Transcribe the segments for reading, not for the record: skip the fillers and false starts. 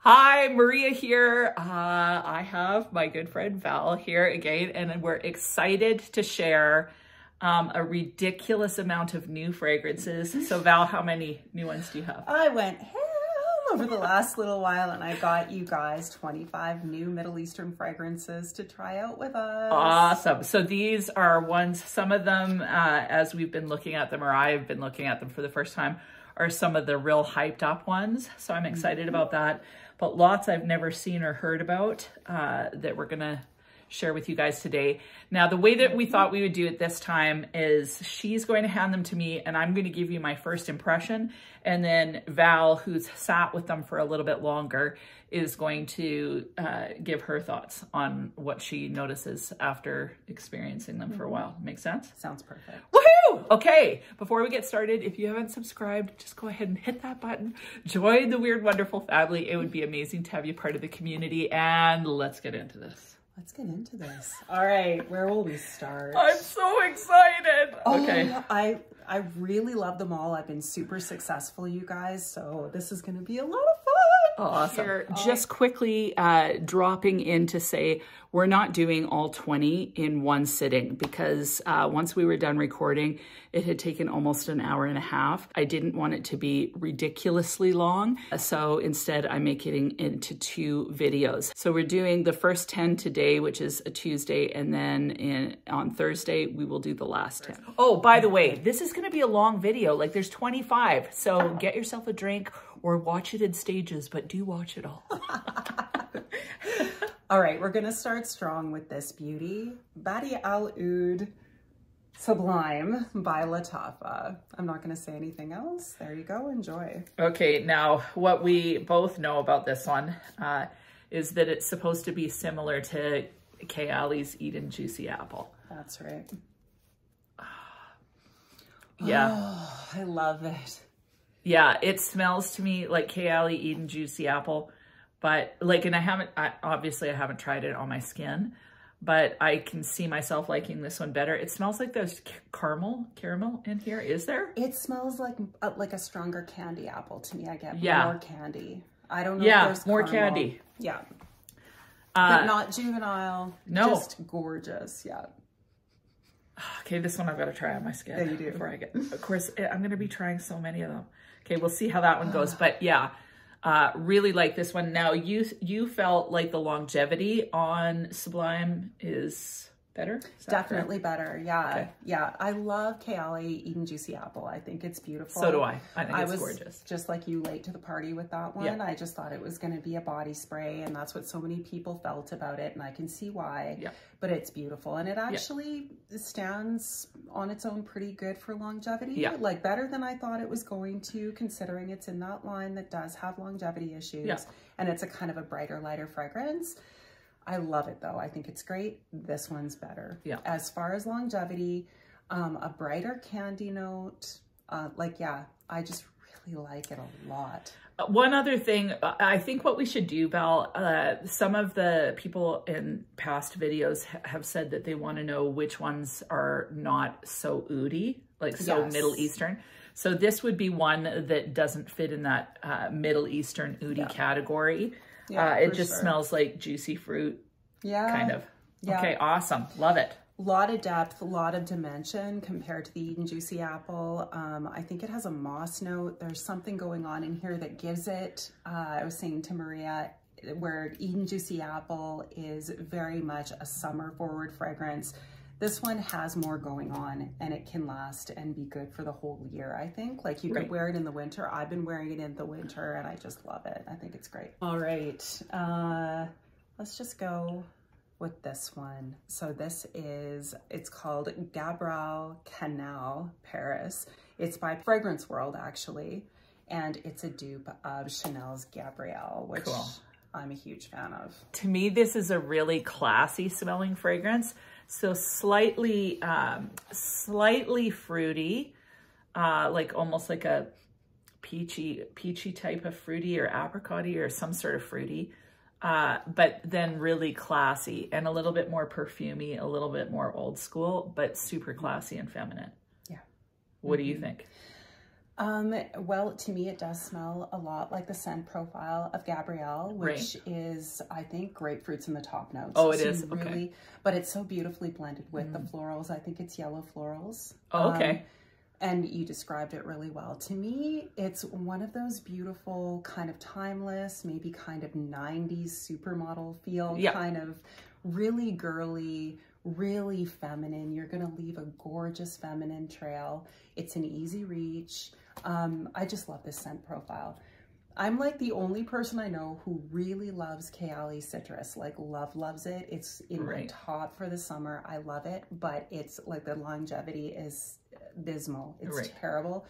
Hi, Maria here. I have my good friend Val here again, and we're excited to share a ridiculous amount of new fragrances. So Val, how many new ones do you have? I went hell over the last little while and I got you guys 25 new Middle Eastern fragrances to try out with us. Awesome. So these are ones, some of them, as we've been looking at them, or I've been looking at them for the first time, are some of the real hyped up ones. So I'm excited about that. But lots I've never seen or heard about that we're gonna share with you guys today. Now, the way that we thought we would do it this time is she's going to hand them to me and I'm going to give you my first impression. And then Val, who's sat with them for a little bit longer, is going to give her thoughts on what she notices after experiencing them for a while. Make sense? Sounds perfect. Woohoo! Okay, before we get started, if you haven't subscribed, just go ahead and hit that button. Join the Weird Wonderful family. It would be amazing to have you part of the community. And let's get into this. Let's get into this. All right, where will we start? I'm so excited. Okay. I really love them all. I've been super successful, you guys, so this is going to be a lot of fun. Awesome. Here, just quickly dropping in to say we're not doing all 20 in one sitting because once we were done recording, it had taken almost an hour and a half. I didn't want it to be ridiculously long. So instead, I'm making it into 2 videos. So we're doing the first 10 today, which is a Tuesday. And then on Thursday, we will do the last 10. Oh, by the way, this is going to be a long video. Like there's 25. So get yourself a drink or watch it in stages, but do watch it all. All right, we're going to start strong with this beauty. Badi Al Oud Sublime by Lataa. I'm not going to say anything else. There you go. Enjoy. Okay, now what we both know about this one is that it's supposed to be similar to Kayali's Eden Juicy Apple. That's right. Yeah. Oh, I love it. Yeah, it smells to me like Kayali Eden Juicy Apple, but like, and obviously I haven't tried it on my skin, but I can see myself liking this one better. It smells like there's caramel in here. Is there? It smells like a stronger candy apple to me. I get more candy. I don't know. Yeah, if there's more caramel. candy. Yeah, but not juvenile. No, just gorgeous. Yeah. Okay, this one I've got to try on my skin. Yeah, you do. Before I get. Of course, I'm going to be trying so many of them. Okay, we'll see how that one goes. But yeah, really like this one. Now, you felt like the longevity on Sublime is better? Is Definitely better. Yeah. Okay. Yeah. I love Kayali Eden Juicy Apple. I think it's beautiful. So do I. I think it's gorgeous. Just like you, late to the party with that one. Yeah. I just thought it was going to be a body spray, and that's what so many people felt about it, and I can see why. Yeah. But it's beautiful, and it actually stands on its own pretty good for longevity. Yeah. Like better than I thought it was going to, considering it's in that line that does have longevity issues. Yeah. And it's a kind of a brighter, lighter fragrance. I love it though. I think it's great. This one's better. Yeah. As far as longevity, a brighter candy note, I just really like it a lot. One other thing, I think what we should do, Val, some of the people in past videos have said that they want to know which ones are not so oudi, like so Middle Eastern. So this would be one that doesn't fit in that Middle Eastern oudi category. Yeah, it just smells like juicy fruit, kind of. Yeah. Okay, awesome. Love it. A lot of depth, a lot of dimension compared to the Eden Juicy Apple. I think it has a moss note. There's something going on in here that gives it, I was saying to Maria, where Eden Juicy Apple is very much a summer forward fragrance. This one has more going on, and it can last and be good for the whole year, I think. Like you could wear it in the winter. I've been wearing it in the winter and I just love it. I think it's great. All right, let's just go with this one. So this is, it's called Gabel Canal Paris. It's by Fragrance World actually, and it's a dupe of Chanel's Gabrielle, which I'm a huge fan of. To me, this is a really classy smelling fragrance. So slightly fruity, like almost like a peachy type of fruity or apricot-y or some sort of fruity, but then really classy and a little bit more perfumey, a little bit more old school, but super classy and feminine. Yeah. What do you think? Well, to me, it does smell a lot like the scent profile of Gabrielle, which is, I think, grapefruits in the top notes. Oh, it so is? Really, okay. But it's so beautifully blended with the florals. I think it's yellow florals. Oh, okay. And you described it really well. To me, it's one of those beautiful, kind of timeless, maybe kind of 90s supermodel feel, kind of really girly, really feminine. You're going to leave a gorgeous feminine trail. It's an easy reach. I just love this scent profile. I'm like the only person I know who really loves Kayali citrus, like loves it. It's in my top for the summer. I love it, but it's like the longevity is abysmal. It's terrible.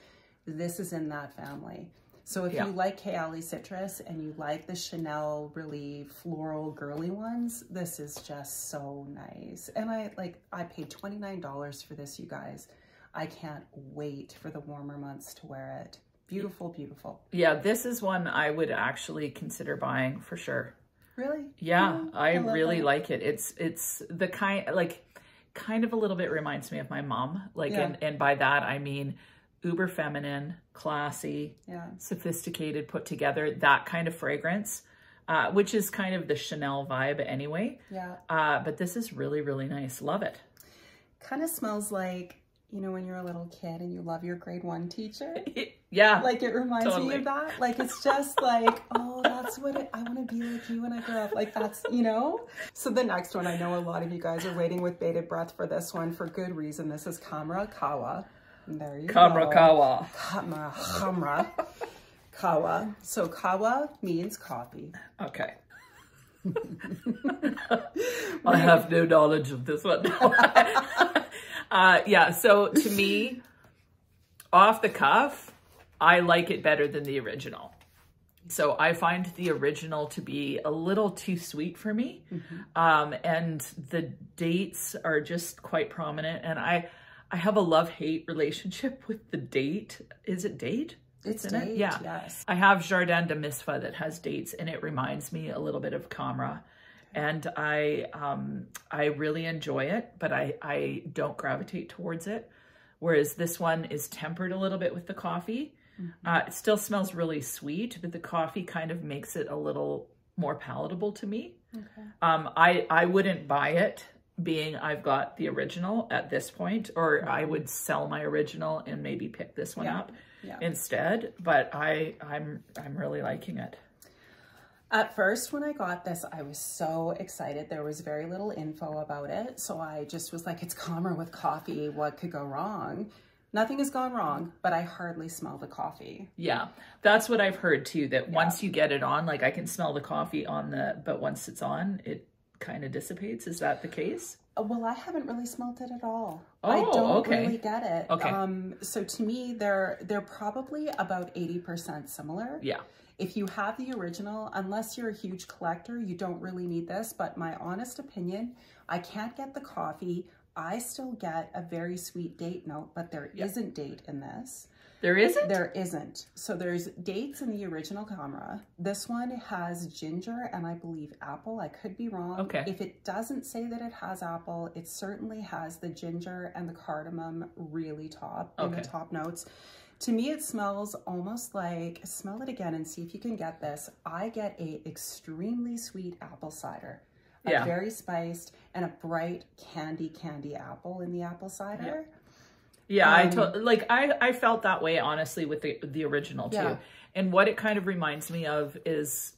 This is in that family. So if you like Kayali citrus and you like the Chanel really floral girly ones, this is just so nice. And I paid $29 for this, you guys. I can't wait for the warmer months to wear it. Beautiful, beautiful. Yeah, this is one I would actually consider buying for sure. Really? Yeah, I really like it. It's the kind of a little bit reminds me of my mom. And by that I mean uber feminine, classy, sophisticated, put together, that kind of fragrance, which is kind of the Chanel vibe anyway. Yeah. But this is really, really nice. Love it. Kind of smells like, you know, when you're a little kid and you love your grade 1 teacher. Yeah. Like it reminds me of that. Like it's just like, oh, that's what I want to be like you when I grow up. Like that's, you know. So the next one, I know a lot of you guys are waiting with bated breath for this one for good reason. This is CRA Kawa. There you go. Kawa. CRA Kawa. So Kawa means coffee. Okay. I have no knowledge of this one. Yeah, so to me, off the cuff, I like it better than the original. So I find the original to be a little too sweet for me. And the dates are just quite prominent. And I have a love-hate relationship with the date. Is it date? It's date, it? Yeah. Yes. I have Jardin de Misfa that has dates, and it reminds me a little bit of CRA. And I really enjoy it, but I don't gravitate towards it. Whereas this one is tempered a little bit with the coffee. It still smells really sweet, but the coffee kind of makes it a little more palatable to me. I wouldn't buy it being I've got the original at this point, or I would sell my original and maybe pick this one up instead. But I'm really liking it. At first, when I got this, I was so excited. There was very little info about it. So I just was like, it's CRA with coffee. What could go wrong? Nothing has gone wrong, but I hardly smell the coffee. Yeah, that's what I've heard too, that once you get it on, like I can smell the coffee on but once it's on, it kind of dissipates. Is that the case? Well, I haven't really smelt it at all. Oh, I don't really get it. Okay. So to me, they're probably about 80% similar. Yeah. If you have the original, unless you're a huge collector, you don't really need this. But my honest opinion, I can't get the coffee. I still get a very sweet date note, but there isn't date in this. There isn't? There isn't. So there's dates in the original CRA. This one has ginger and I believe apple. I could be wrong. Okay. If it doesn't say that it has apple, it certainly has the ginger and the cardamom really top in the top notes. To me, it smells almost like, smell it again and see if you can get this. I get a extremely sweet apple cider. Very spiced and a bright candy apple in the apple cider. Yeah, I felt that way honestly with the original too. And what it kind of reminds me of is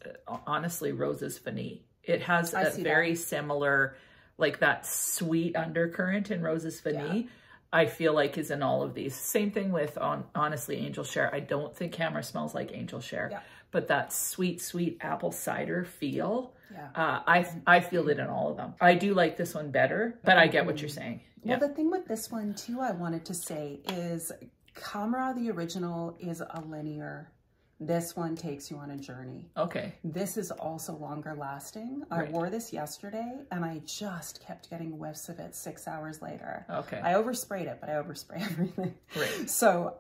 honestly Rose's Vanille. It has a very similar, like that sweet undercurrent in Rose's Vanille. I feel like is in all of these. Same thing with honestly Angel Share. I don't think CRA smells like Angel Share, but that sweet apple cider feel. I feel it in all of them. I do like this one better, but I get what you're saying. Well, the thing with this one too, I wanted to say is CRA, the original, is a linear This one takes you on a journey. Okay. This is also longer lasting. I wore this yesterday and I just kept getting whiffs of it 6 hours later. Okay. I oversprayed it, but I overspray everything. Right. So,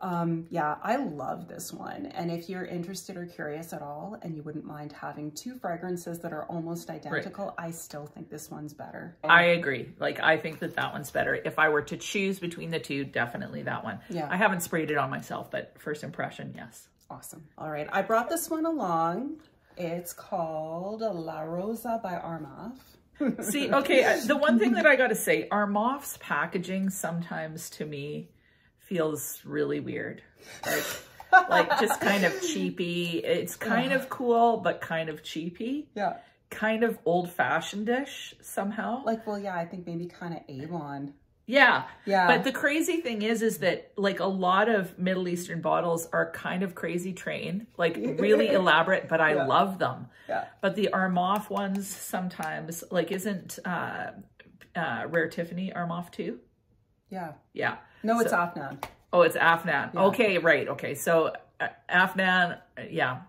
yeah, I love this one. And if you're interested or curious at all, and you wouldn't mind having two fragrances that are almost identical, I still think this one's better. I agree. Like, I think that that one's better. If I were to choose between the two, definitely that one. Yeah. I haven't sprayed it on myself, but first impression, yes. Awesome. All right. I brought this one along. It's called La Rosa by AROF. See, okay, the one thing that I got to say, AROF's packaging sometimes to me feels really weird. Like just kind of cheapy. It's kind of cool, but kind of cheapy. Yeah. Kind of old-fashioned-ish somehow. Like, well, yeah, I think maybe kind of Avon. Yeah. Yeah. But the crazy thing is that like a lot of Middle Eastern bottles are kind of crazy train, like really elaborate, but I love them. Yeah. But the AROF ones sometimes, like, isn't Rare Tiffany AROF too? Yeah. Yeah. No, it's Afnan. Oh, it's Afnan. Yeah. Okay, right. Okay. So Afnan, yeah.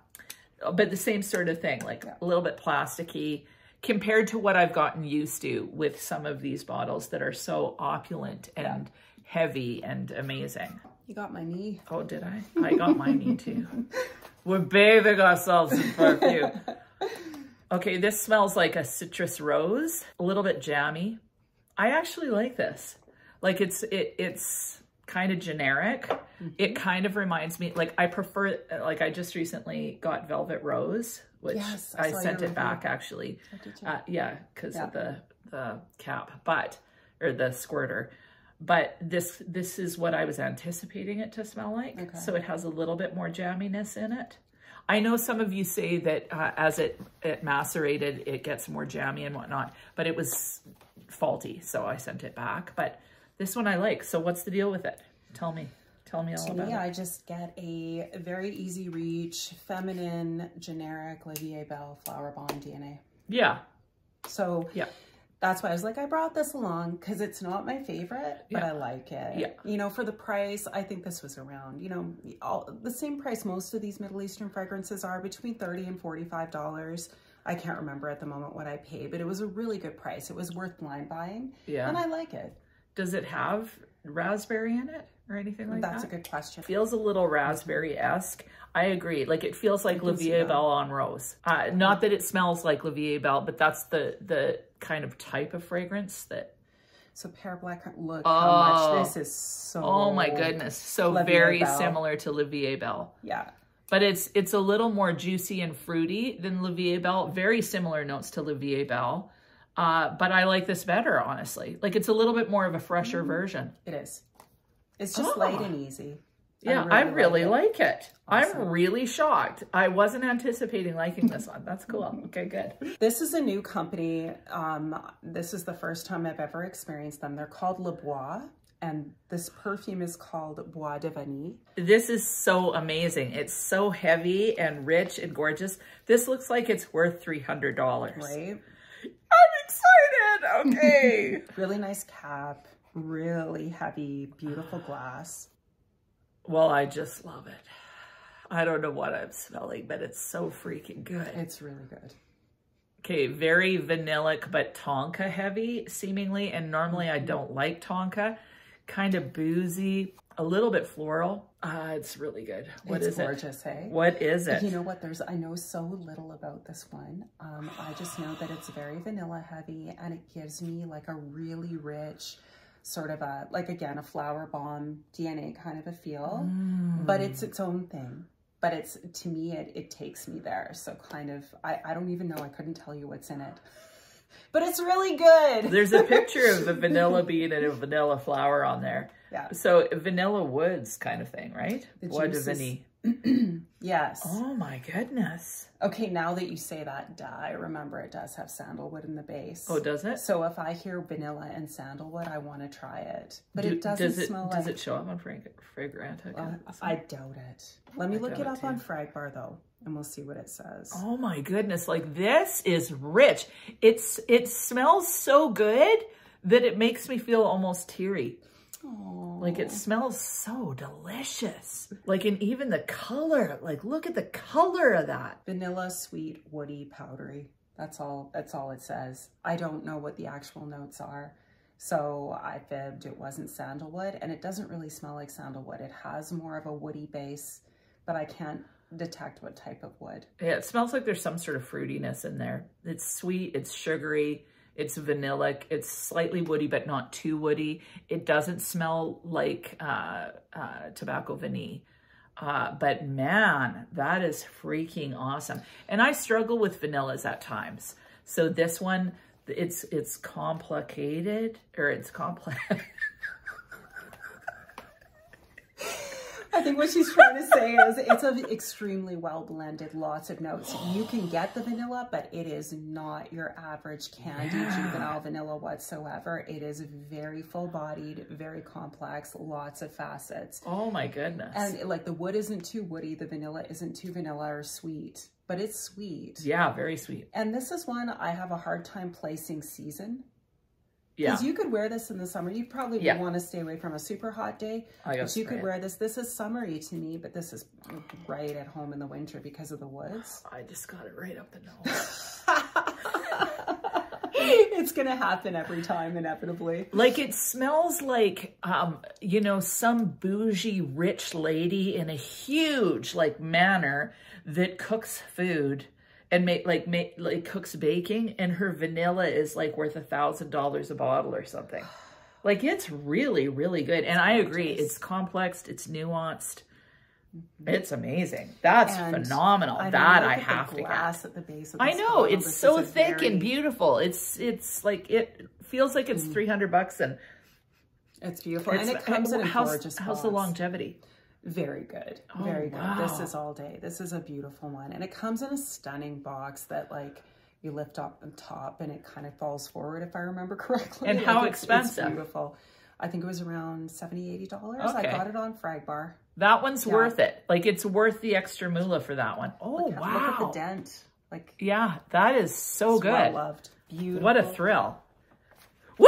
But the same sort of thing, like a little bit plasticky compared to what I've gotten used to with some of these bottles that are so opulent and heavy and amazing. You got my knee. Oh, did I? I got my knee too. We're bathing ourselves in perfume. Okay, this smells like a citrus rose, a little bit jammy. I actually like this. Like it's kind of generic. It kind of reminds me, like I prefer, like I just recently got Velvet Rose, which I sent it back actually. Yeah, because of the cap, or the squirter. But this is what I was anticipating it to smell like. Okay. So it has a little bit more jamminess in it. I know some of you say that as it macerated, it gets more jammy and whatnot, but it was faulty, so I sent it back. But this one I like. So what's the deal with it? Tell me all about it. To me, I just get a very easy reach, feminine, generic Olivier Bell Flower Bomb DNA. Yeah. So yeah, that's why I was like, I brought this along because it's not my favorite, but I like it. Yeah. You know, for the price, I think this was around, you know, the same price most of these Middle Eastern fragrances are, between $30 and $45. I can't remember at the moment what I paid, but it was a really good price. It was worth blind buying. Yeah. And I like it. Does it have raspberry in it or anything like that? That's a good question. Feels a little raspberry-esque. I agree. Like it feels like Olivier Bell on rose. Not that it smells like Olivier Bell, but that's the kind of type of fragrance that. So Pear Black, look how much this is so. Oh my goodness. So very similar to Olivier Bell. Yeah. But it's a little more juicy and fruity than Olivier Bell. Very similar notes to Olivier Bell. But I like this better, honestly. Like it's a little bit more of a fresher version. It is. It's just light and easy. Yeah, I really like it. Awesome. I'm really shocked. I wasn't anticipating liking this one. That's cool. Okay, good. This is a new company. This is the first time I've ever experienced them. They're called Le Bois, and this perfume is called Bois de Vanille. This is so amazing. It's so heavy and rich and gorgeous. This looks like it's worth $300. Right? I'm excited. Okay. Really nice cap. Really heavy, beautiful glass. Well, I just love it. I don't know what I'm smelling, but it's so freaking good. It's really good. Okay, very vanillic, but tonka heavy, seemingly. And normally I don't like tonka. Kind of boozy, a little bit floral. It's really good. What is it? It's gorgeous, hey? What is it? You know what? I know so little about this one. I just know that it's very vanilla heavy, and it gives me like a really rich, sort of like again, a flower bomb DNA kind of a feel, but it's its own thing. But it's, to me, it takes me there. So kind of, I don't even know, I couldn't tell you what's in it, but it's really good. There's a picture of a vanilla bean and a vanilla flower on there. Yeah. So vanilla woods kind of thing, right? Bois de vanille. Yes. Oh my goodness. Okay, now that you say that, I remember it does have sandalwood in the base. Oh, does it? So if I hear vanilla and sandalwood, I want to try it. But it doesn't smell like... Does it show up on Fragrantica? I doubt it. Let me look it up on Fragbar though, and we'll see what it says. Oh my goodness, like this is rich. It smells so good that it makes me feel almost teary. Aww. Like it smells so delicious. Like, and even the color, like look at the color of that. Vanilla, sweet, woody, powdery. That's all it says. I don't know what the actual notes are. So I fibbed, it wasn't sandalwood, and it doesn't really smell like sandalwood. It has more of a woody base, but I can't detect what type of wood. Yeah, it smells like there's some sort of fruitiness in there. It's sweet, it's sugary, it's vanillic, it's slightly woody, but not too woody. It doesn't smell like tobacco vanille. But man, that is freaking awesome. And I struggle with vanillas at times. So this one, it's complicated, or it's complex. I think what she's trying to say is it's extremely well blended, lots of notes. You can get the vanilla, but it is not your average candy juvenile vanilla whatsoever. It is very full bodied, very complex, lots of facets. Oh my goodness. And like the wood isn't too woody, the vanilla isn't too vanilla or sweet, but it's sweet. Yeah, very sweet. And this is one I have a hard time placing season. Yeah. Because you could wear this in the summer. You probably would want to stay away from a super hot day. But you could wear this. This is summery to me, but this is right at home in the winter because of the woods. I just got it right up the nose. It's going to happen every time, inevitably. Like it smells like, you know, some bougie rich lady in a huge like manor that cooks food and cooks baking, and her vanilla is like worth $1,000 a bottle or something. Like it's really, really good. And I agree. It's complex. It's nuanced. It's amazing. That's phenomenal. That I have to get. At the base of I know it's so thick and beautiful. It's like, it feels like it's $300 and it's beautiful. And it comes in a gorgeous box. How's the longevity? Very good. Oh, very good. wow. This is all day. This is a beautiful one. And it comes in a stunning box that like you lift up the top and it kind of falls forward, if I remember correctly. And like how expensive? It's beautiful. I think it was around $70, $80. Okay. I got it on Frag Bar. That one's worth it. Like it's worth the extra moolah for that one. Oh, wow. Look at the dent. Like, yeah, that is so good. Well loved. Beautiful. What a thrill. Woo!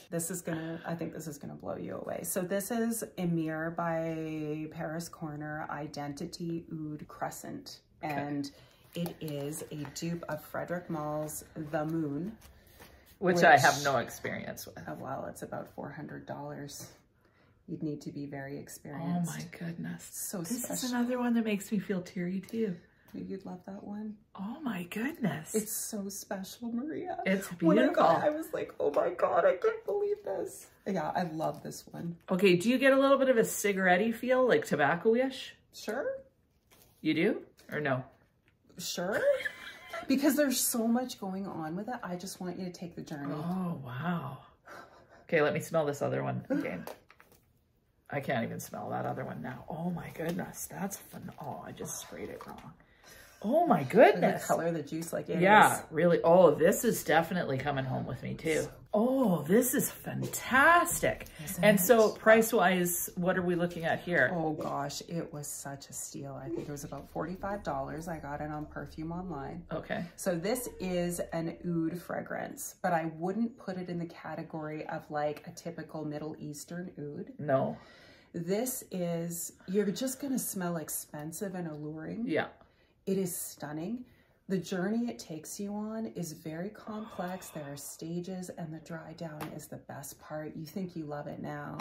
I think this is gonna blow you away. So this is Emir by Paris Corner Identity Oud Crescent. And it is a dupe of Frederic Mall's The Moon. Which I have no experience with. Oh, well, it's about $400. You'd need to be very experienced. Oh my goodness. So this special. is another one that makes me feel teary too. You'd love that one. Oh my goodness. It's so special, Maria. It's beautiful. When I got it, I was like, oh my God, I can't believe this. Yeah, I love this one. Okay, do you get a little bit of a cigarette-y feel, like tobacco-ish? Sure. You do? Or no? Sure. Because there's so much going on with it. I just want you to take the journey. Oh, wow. Okay, let me smell this other one again. I can't even smell that other one now. Oh my goodness. That's fun. Oh, I just sprayed it wrong. Oh my goodness. The color of the juice like it is. Yeah, really. Oh, this is definitely coming home with me too. Oh, this is fantastic. And so price-wise, what are we looking at here? Oh gosh, it was such a steal. I think it was about $45. I got it on Perfume Online. Okay. So this is an oud fragrance, but I wouldn't put it in the category of like a typical Middle Eastern oud. No. This is, you're just gonna smell expensive and alluring. Yeah. It is stunning. The journey it takes you on is very complex. There are stages, and the dry down is the best part. You think you love it now.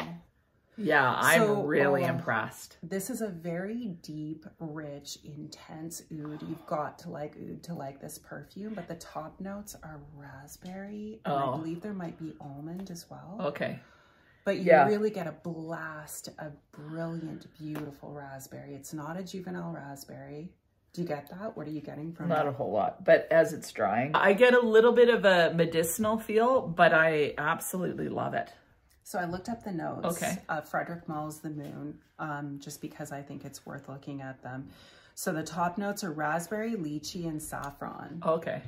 Yeah, I'm really impressed. This is a very deep, rich, intense oud. You've got to like oud to like this perfume, but the top notes are raspberry, and I believe there might be almond as well. Okay. But you really get a blast of brilliant, beautiful raspberry. It's not a juvenile raspberry. Do you get that? What are you getting from it? Not a whole lot, but as it's drying, I get a little bit of a medicinal feel, but I absolutely love it. So I looked up the notes of Frederic Mall's The Moon, just because I think it's worth looking at them. So the top notes are raspberry, lychee, and saffron. Okay.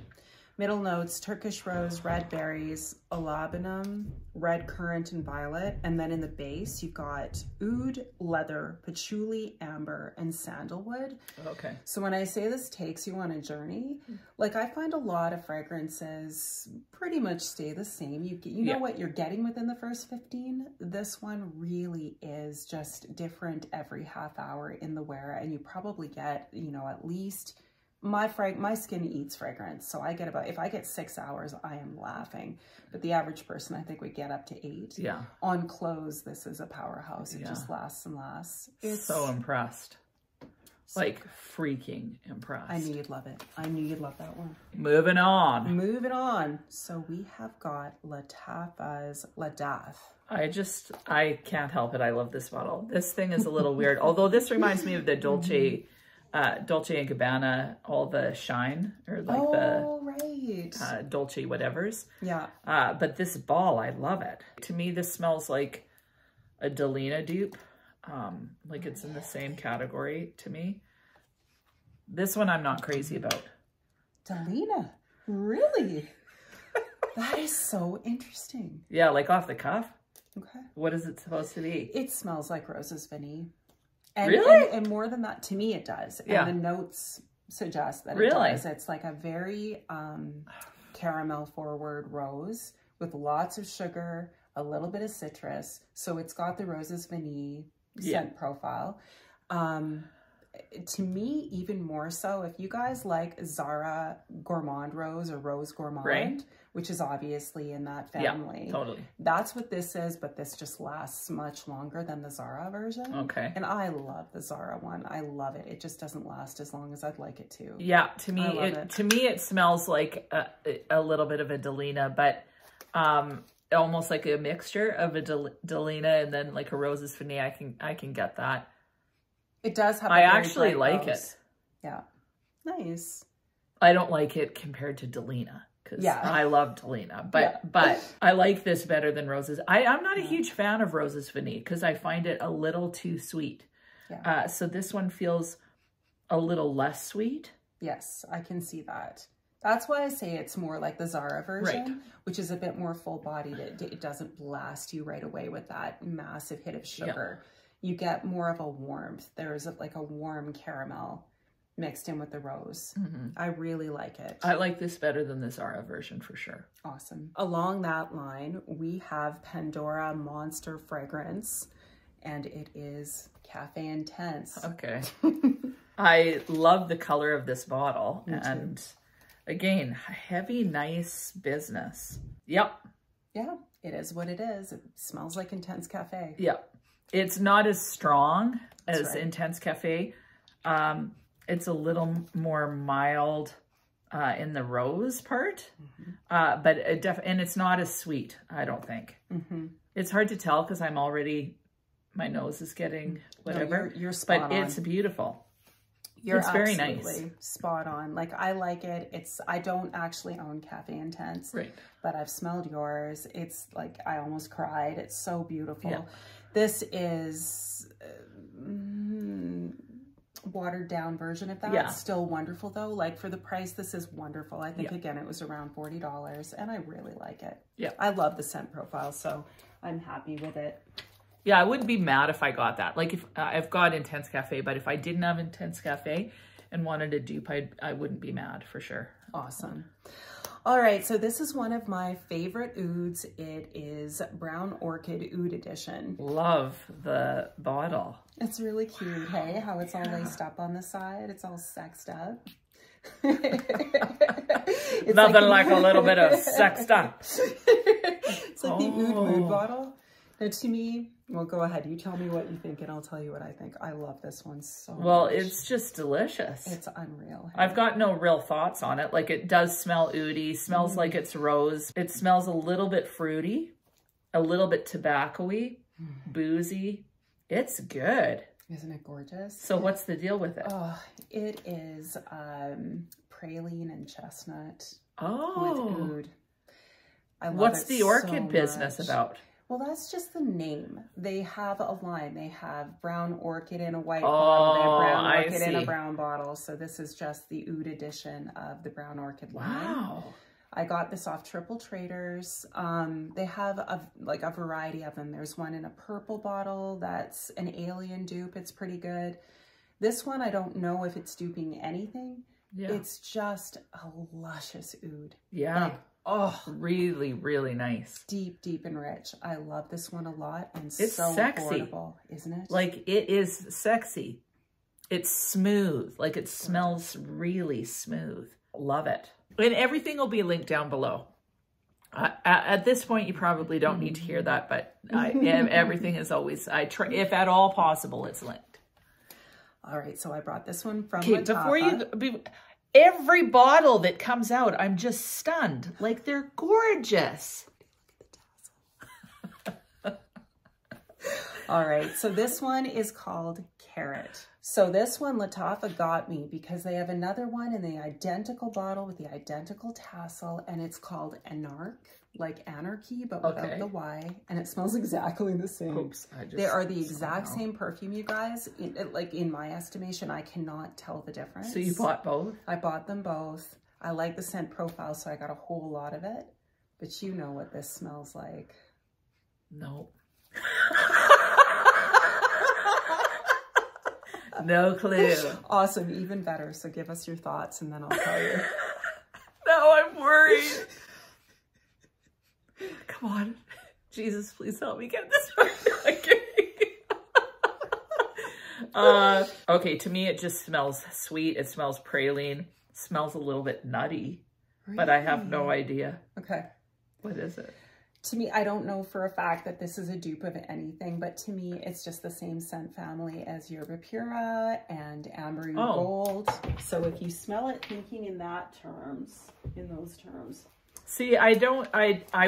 Middle notes, Turkish rose, red berries, olabinum, red currant, and violet. And then in the base, you've got oud, leather, patchouli, amber, and sandalwood. Okay. So when I say this takes you on a journey, like I find a lot of fragrances pretty much stay the same. You know what you're getting within the first 15. This one really is just different every half hour in the wear. And you probably get, you know, at least... My skin eats fragrance, so I get about, if I get 6 hours, I am laughing. But the average person, I think, would get up to 8. Yeah. On clothes, this is a powerhouse. It just lasts and lasts. It's so impressed. Like, freaking impressed. I knew you'd love it. I knew you'd love that one. Moving on. Moving on. So we have got Lattafa's Ladath. I can't help it. I love this bottle. This thing is a little weird. Although this reminds me of the Dolce and Gabbana, all the shine, or like Dolce whatevers. Yeah. But this ball, I love it. To me, this smells like a Delina dupe. Like it's in the same category to me. This one I'm not crazy about. Delina, really? That is so interesting. Yeah, like off the cuff. Okay. What is it supposed to be? It smells like Roses Vanille. And, really? And more than that, to me, it does. And the notes suggest that it does. It's like a very caramel forward rose with lots of sugar, a little bit of citrus. So it's got the Roses Vanille scent profile. To me, even more so, if you guys like Zara Gourmand Rose or Rose Gourmand, which is obviously in that family. Yeah, totally. That's what this is, but this just lasts much longer than the Zara version. Okay. And I love the Zara one. I love it. It just doesn't last as long as I'd like it to. Yeah, to me, it smells like a little bit of a Delina, but almost like a mixture of a Delina and then like a Roses Vanille. I can get that. It does have. I actually like it. Yeah, nice. I don't like it compared to Delina. Because I love Delina, but I like this better than Roses. I'm not a huge fan of Roses Vanille because I find it a little too sweet. Yeah. So this one feels a little less sweet. Yes, I can see that. That's why I say it's more like the Zara version, which is a bit more full-bodied. It doesn't blast you right away with that massive hit of sugar. You get more of a warmth. There's like a warm caramel mixed in with the rose. I really like it. I like this better than the Zara version for sure. Awesome. Along that line, we have Pandora Monster Fragrance, and it is Cafe Intense. Okay. I love the color of this bottle. And again, heavy, nice business. Yep. Yeah, it is what it is. It smells like Intense Cafe. Yep. It's not as strong as Intense Cafe. It's a little more mild in the rose part, but and it's not as sweet, I don't think. It's hard to tell because I'm already, my nose is getting whatever. No, you're spot on. But it's beautiful. It's very nice. Spot on. Like, I like it. I don't actually own Cafe Intense, but I've smelled yours. It's like, I almost cried. It's so beautiful. Yeah. This is watered down version of that. Yeah. It's still wonderful though. Like for the price, this is wonderful. I think again, it was around $40 and I really like it. Yeah. I love the scent profile, so I'm happy with it. Yeah, I wouldn't be mad if I got that. Like if I've got Intense Cafe, but if I didn't have Intense Cafe and wanted a dupe, I wouldn't be mad for sure. Awesome. All right, so this is one of my favorite ouds. It is Brown Orchid Oud Edition. Love the bottle. It's really cute, hey? How it's all laced up on the side. It's all sexed up. It's nothing like a little bit of sexed up. It's like the Oud Mood bottle. Now to me, well, go ahead. You tell me what you think and I'll tell you what I think. I love this one so much. Well, it's just delicious. It's unreal. Hey? I've got no real thoughts on it. Like it does smell oudy, smells like it's rose. It smells a little bit fruity, a little bit tobacco-y, boozy. It's good. Isn't it gorgeous? So what's the deal with it? Oh, it is praline and chestnut with oud. I love What's the orchid so business about? Well, that's just the name. They have a line. They have brown orchid in a white bottle. They have brown orchid in a brown bottle. So this is just the oud edition of the brown orchid line. Wow. I got this off Triple Traders. They have a variety of them. There's one in a purple bottle that's an alien dupe. It's pretty good. This one, I don't know if it's duping anything. Yeah. It's just a luscious oud. Yeah. Like, oh, really, really nice. Deep, deep and rich. I love this one a lot. And it's so sexy. Affordable, isn't it? Like, it is sexy. It's smooth. Like, it smells really smooth. Love it. And everything will be linked down below. At this point, you probably don't need to hear that, but everything is always, if at all possible, it's linked. All right, so I brought this one from Okay, every bottle that comes out, I'm just stunned. Like, they're gorgeous. All right, so this one is called Carrot. So this one, Lataa got me because they have another one in the identical bottle with the identical tassel, and it's called Anarchy, like Anarchy, but without the Y, and it smells exactly the same. Oops, they are the exact same perfume, you guys. Like, in my estimation, I cannot tell the difference. So you bought both? I bought them both. I like the scent profile, so I got a whole lot of it. But you know what this smells like. No. No clue. Awesome, even better. So give us your thoughts and then I'll tell you. No, I'm worried. Come on. Jesus, please help me get this right. Okay, to me it just smells sweet. It smells praline. Smells a little bit nutty, really? But I have no idea. Okay. What is it? To me, I don't know for a fact that this is a dupe of anything, but to me, it's just the same scent family as Yerba Pura and Amber Gold. So if you smell it thinking in those terms. See, I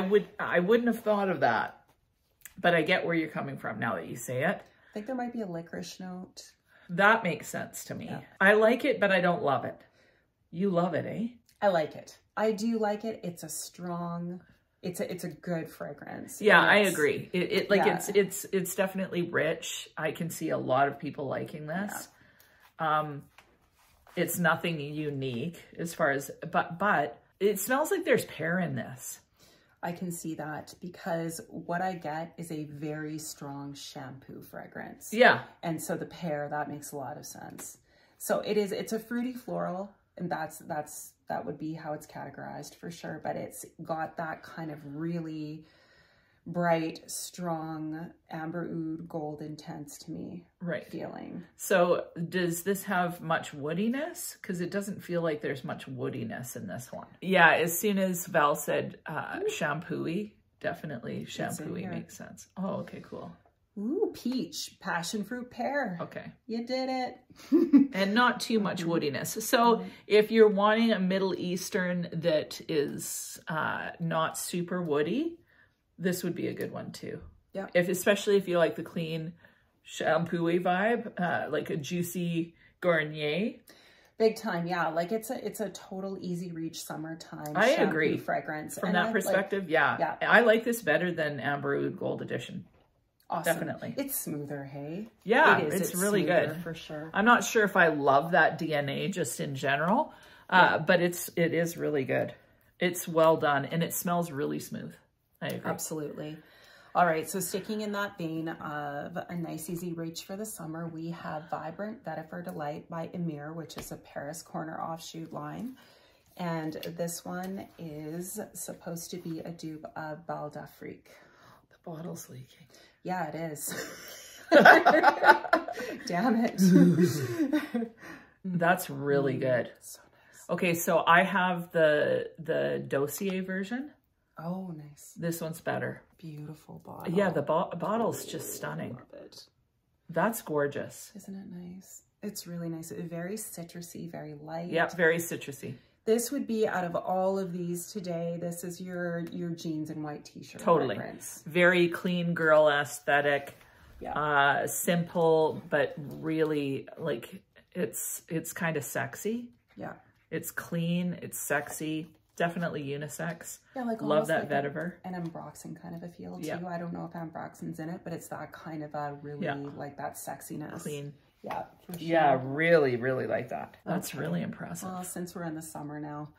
wouldn't have thought of that, but I get where you're coming from now that you say it. I think there might be a licorice note. That makes sense to me. Yeah. I like it, but I don't love it. You love it, eh? I like it. I do like it. It's a strong... It's a good fragrance. Yeah, I agree. It's definitely rich. I can see a lot of people liking this. Yeah. It's nothing unique as far as, but it smells like there's pear in this. I can see that because what I get is a very strong shampoo fragrance. Yeah. And so the pear, that makes a lot of sense. So it's a fruity floral, and that would be how it's categorized for sure, but it's got that kind of really bright, strong amber oud gold intense to me feeling. So does this have much woodiness? Because it doesn't feel like there's much woodiness in this one. Yeah, as soon as Val said shampoo-y, definitely shampoo-y makes sense. Oh, okay, cool. Ooh, peach, passion fruit, pear. Okay. You did it. And not too much woodiness. So if you're wanting a Middle Eastern that is not super woody, this would be a good one too. Yeah. Especially if you like the clean shampoo-y vibe, like a juicy Garnier. Big time, yeah. Like it's a total easy reach summertime I agree. fragrance. From that perspective, yeah. I like this better than Amber Oud Gold Edition. Awesome. Definitely. It's smoother, hey? Yeah, it's really good. For sure. I'm not sure if I love that DNA just in general, but it is really good. It's well done and it smells really smooth. I agree. Absolutely. All right, so sticking in that vein of a nice easy reach for the summer, we have Vibrant Vetiver Delight by Emir, which is a Paris Corner offshoot line. And this one is supposed to be a dupe of Bal d'Afrique. The bottle's leaking. Yeah, it is. Damn it. That's really good. So nice. Okay, so I have the dossier version. Oh, nice. This one's better. Beautiful bottle. Yeah, the bottle's just stunning. Love it. That's gorgeous. Isn't it nice? It's really nice. Very citrusy, very light. Yep, very citrusy. This would be, out of all of these today, this is your jeans and white t-shirt. Totally. Fragrance. Very clean girl aesthetic. Yeah. Simple, but really, like, it's kind of sexy. Yeah. It's clean. It's sexy. Definitely unisex. Yeah, like love that like vetiver. An ambroxan kind of a feel too. Yeah. I don't know if ambroxan's in it, but it's that kind of a really like that sexiness. Clean. Yeah, for sure. Yeah, really, really like that. That's really impressive. Well, since we're in the summer now,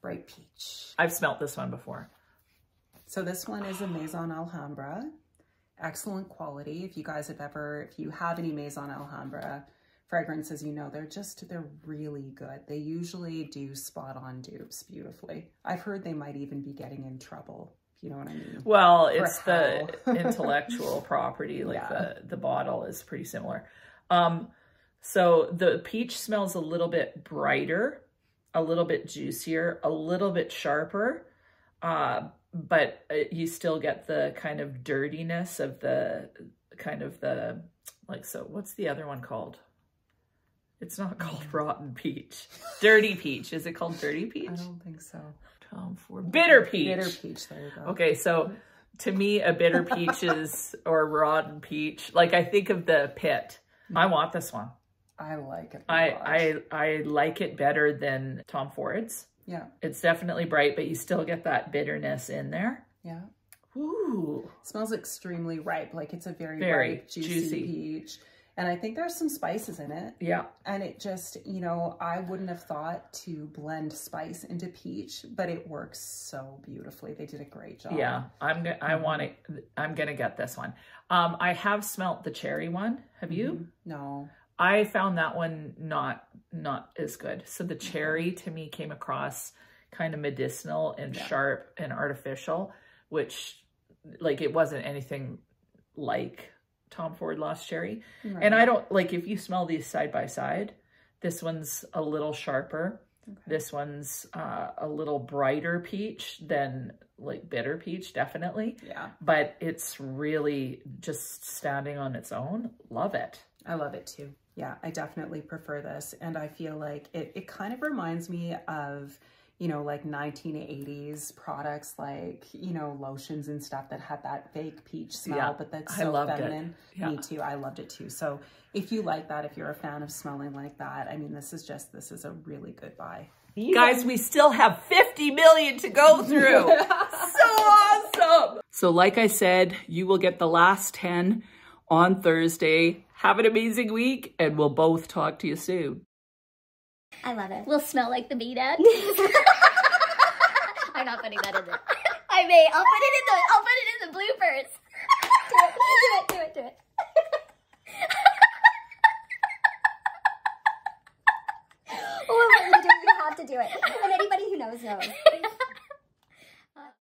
bright peach. I've smelt this one before. So this one is a Maison Alhambra. Excellent quality. If you guys have ever, if you have any Maison Alhambra fragrances, you know, they're really good. They usually do spot on dupes beautifully. I've heard they might even be getting in trouble. You know what I mean? Well, it's the intellectual property, like the bottle is pretty similar. So the peach smells a little bit brighter, a little bit juicier, a little bit sharper, but you still get the kind of dirtiness of the like, so what's the other one called? It's not called rotten peach. Dirty peach. Is it called dirty peach? I don't think so. Tom Ford. Bitter peach. Bitter peach, there you go. Okay, so to me, a bitter peach is, or rotten peach, like I think of the pit. I want this one. I like it. I like it better than Tom Ford's. Yeah. It's definitely bright, but you still get that bitterness in there. Yeah. Ooh. Smells extremely ripe. Like it's a very ripe, juicy peach. And I think there's some spices in it. Yeah. And it just, you know, I wouldn't have thought to blend spice into peach, but it works so beautifully. They did a great job. Yeah. I'm going to get this one. I have smelt the cherry one. Have you? No. I found that one not as good. So the cherry to me came across kind of medicinal and sharp and artificial, which like it wasn't anything like Tom Ford Lost Cherry. Right. And I don't, like, if you smell these side by side, this one's a little sharper. Okay. This one's a little brighter peach than like bitter peach, definitely. Yeah. But it's really just standing on its own. Love it. I love it too. Yeah, I definitely prefer this. And I feel like it kind of reminds me of, you know, like 1980s products, like, you know, lotions and stuff that had that fake peach smell, but that's so feminine. Yeah. Me too. I loved it too. So if you like that, if you're a fan of smelling like that, I mean, this is a really good buy. Guys, we still have 50 million to go through. So awesome. So like I said, you will get the last 10 on Thursday. Have an amazing week, and we'll both talk to you soon. I love it. We'll smell like the meat end. I'm not putting that in there. I may. I'll put it in the bloopers.